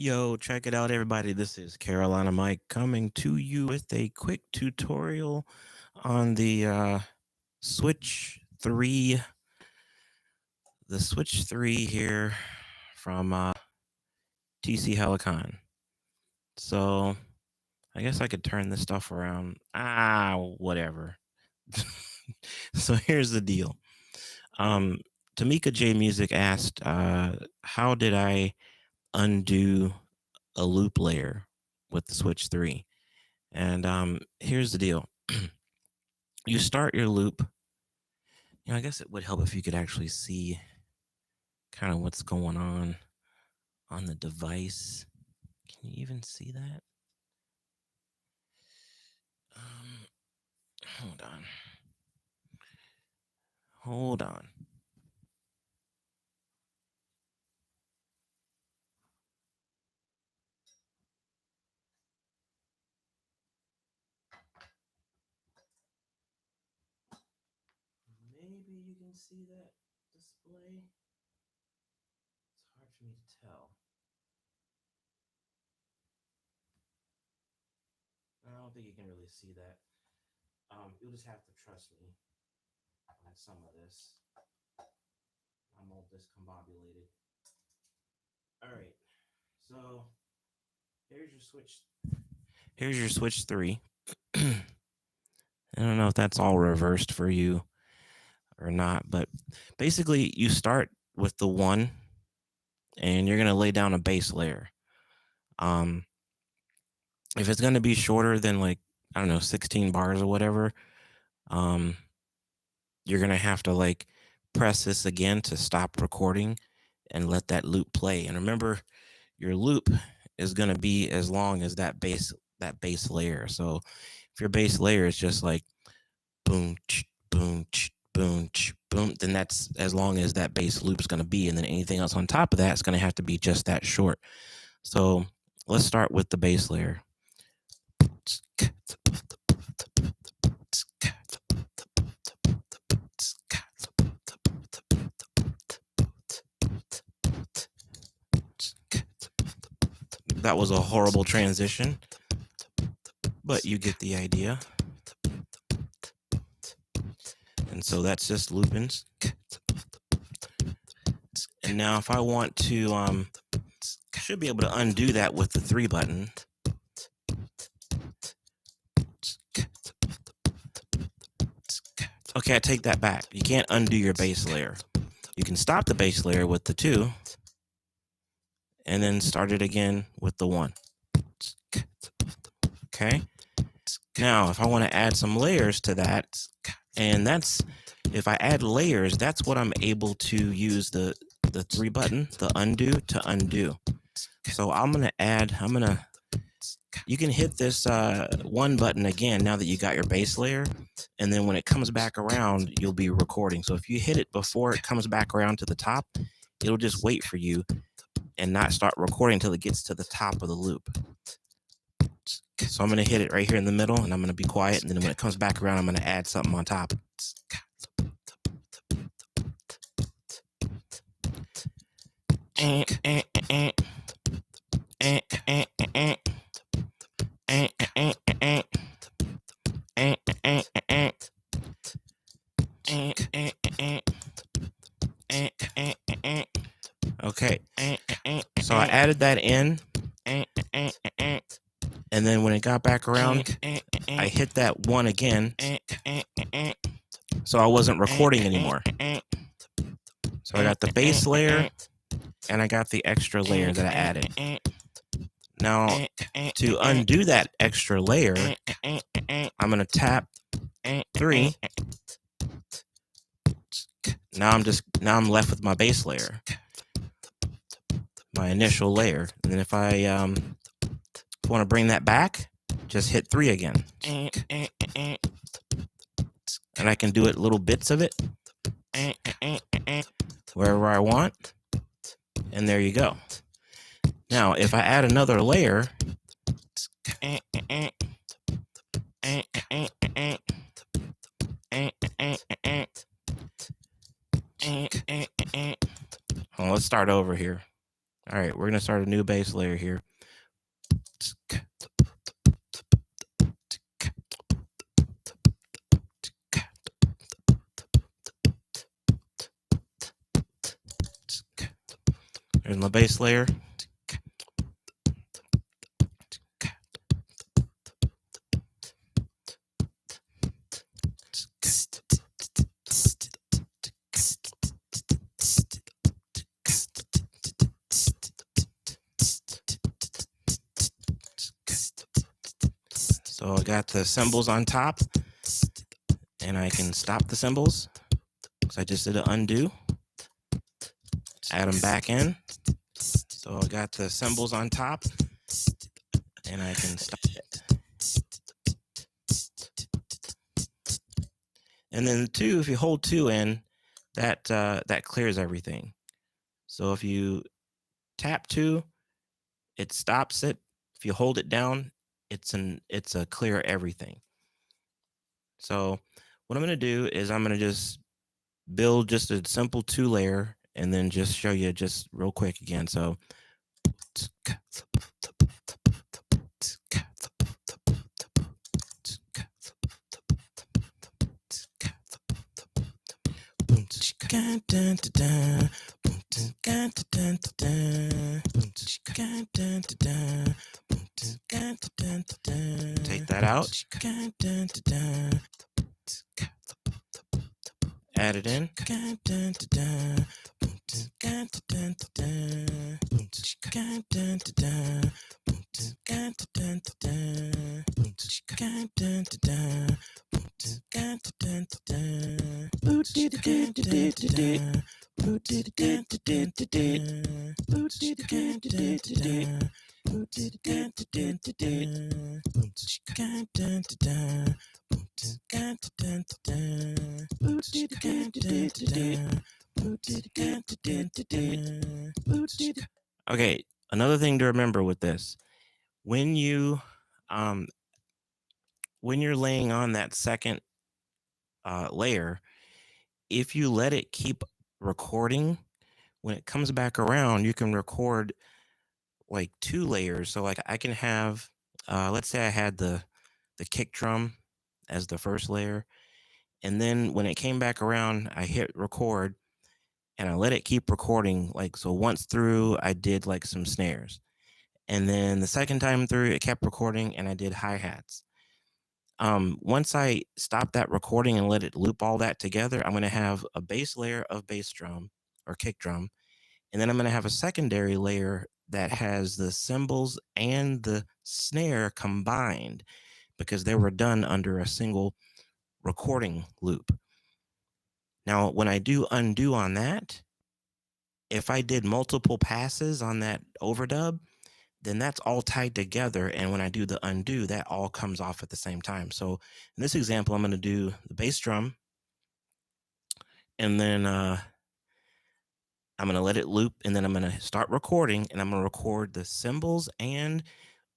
Yo, check it out, everybody. This is Carolina Mike coming to you with a quick tutorial on the Switch 3, the Switch 3 here from TC Helicon. So, I guess I could turn this stuff around. Whatever. So, here's the deal. Tamika J Music asked, how did I undo a loop layer with the Switch 3? And here's the deal. You start your loop. I guess it would help if you could actually see kind of what's going on the device. Can you even see that? Hold on. Hold on. Maybe you can see that display. It's hard for me to tell. I don't think you can really see that. You'll just have to trust me on some of this. I'm all discombobulated. All right. So here's your Switch. Here's your Switch 3. I don't know if that's all reversed for you or not, but basically you start with the 1 and you're going to lay down a base layer. If it's going to be shorter than, like, I don't know, 16 bars or whatever, you're going to have to, like, press this again to stop recording and let that loop play. And remember, your loop is going to be as long as that base layer. So if your base layer is just like boom, boom, boom, boom, then that's as long as that base loop is going to be. And then anything else on top of that is going to have to be just that short. So let's start with the base layer. That was a horrible transition, but you get the idea. And so that's just loopings. And now if I want to, I should be able to undo that with the 3 button. Okay, I take that back. You can't undo your base layer. You can stop the base layer with the 2 and then start it again with the 1. Okay. Now, if I want to add some layers to that, and that's, if I add layers, that's what I'm able to use the 3 button, the undo, to undo. So you can hit this 1 button again now that you got your base layer, and then when it comes back around, you'll be recording. So if you hit it before it comes back around to the top, it'll just wait for you and not start recording until it gets to the top of the loop. So I'm going to hit it right here in the middle, and I'm going to be quiet, and then when it comes back around, I'm going to add something on top. Okay, so I added that in, and then when it got back around, I hit that 1 again, so I wasn't recording anymore. So I got the base layer, and I got the extra layer that I added. Now, to undo that extra layer, I'm going to tap 3. Now I'm left with my base layer, my initial layer. And then if I want to bring that back, just hit 3 again. And I can do it little bits of it wherever I want. And there you go. Now, if I add another layer, let's start over here. All right, we're gonna start a new bass layer here. There's my bass layer. So I got the cymbals on top, and I can stop the cymbals. So I just did an undo. Add them back in. So I got the cymbals on top, and I can stop it. And then 2, if you hold 2 in, that clears everything. So if you tap 2, it stops it. If you hold it down, it's a clear everything. So what I'm going to do is I'm going to just build just a simple 2-layer and then just show you just real quick again. So take that out, add it in, Okay, another thing to remember with this, when you're laying on that second layer, if you let it keep recording, when it comes back around, you can record like 2 layers. So like I can have, let's say I had the kick drum as the first layer, and then when it came back around, I hit record and I let it keep recording. Like, so once through, I did like some snares, and then the second time through, it kept recording and I did hi-hats. Once I stop that recording and let it loop all that together, I'm going to have a bass layer of bass drum or kick drum. And then I'm going to have a secondary layer that has the cymbals and the snare combined because they were done under a single recording loop. Now, when I do undo on that, if I did multiple passes on that overdub, then that's all tied together. And when I do the undo, that all comes off at the same time. So in this example, I'm going to do the bass drum, and then I'm going to let it loop, and then I'm going to start recording, and I'm going to record the cymbals, and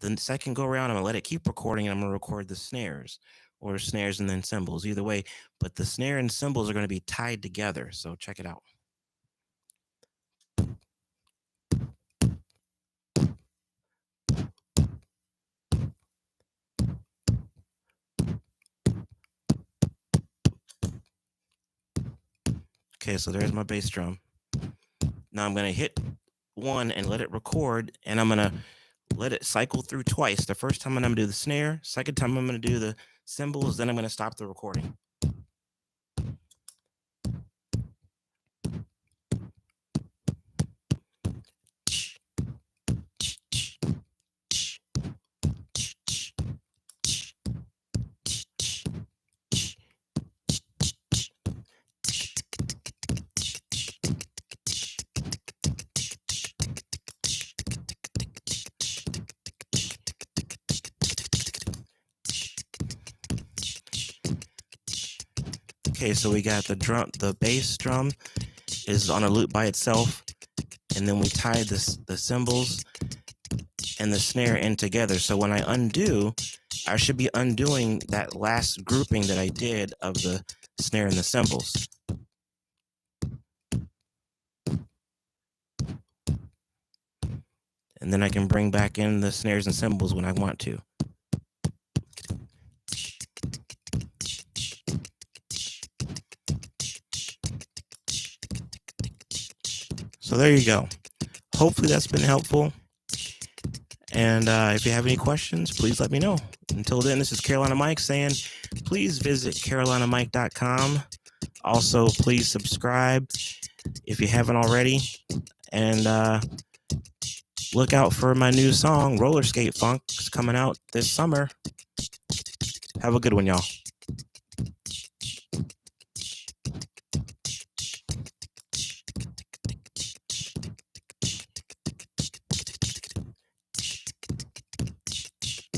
the second go around, I'm going to let it keep recording, and I'm going to record the snares, or snares and then cymbals, either way. But the snare and cymbals are going to be tied together. So check it out. Okay, so there's my bass drum. Now I'm going to hit 1 and let it record, and I'm going to let it cycle through twice. The first time I'm going to do the snare, second time I'm going to do the cymbals, then I'm going to stop the recording. Okay, so we got the bass drum is on a loop by itself, and then we tied the cymbals and the snare in together. So when I undo, I should be undoing that last grouping that I did of the snare and the cymbals. and then I can bring back in the snares and cymbals when I want to. So there you go. Hopefully that's been helpful. And if you have any questions, please let me know. Until then, this is Carolina Mike saying, please visit carolinamike.com. Also, please subscribe if you haven't already. And look out for my new song, Roller Skate Funk. It's coming out this summer. Have a good one, y'all.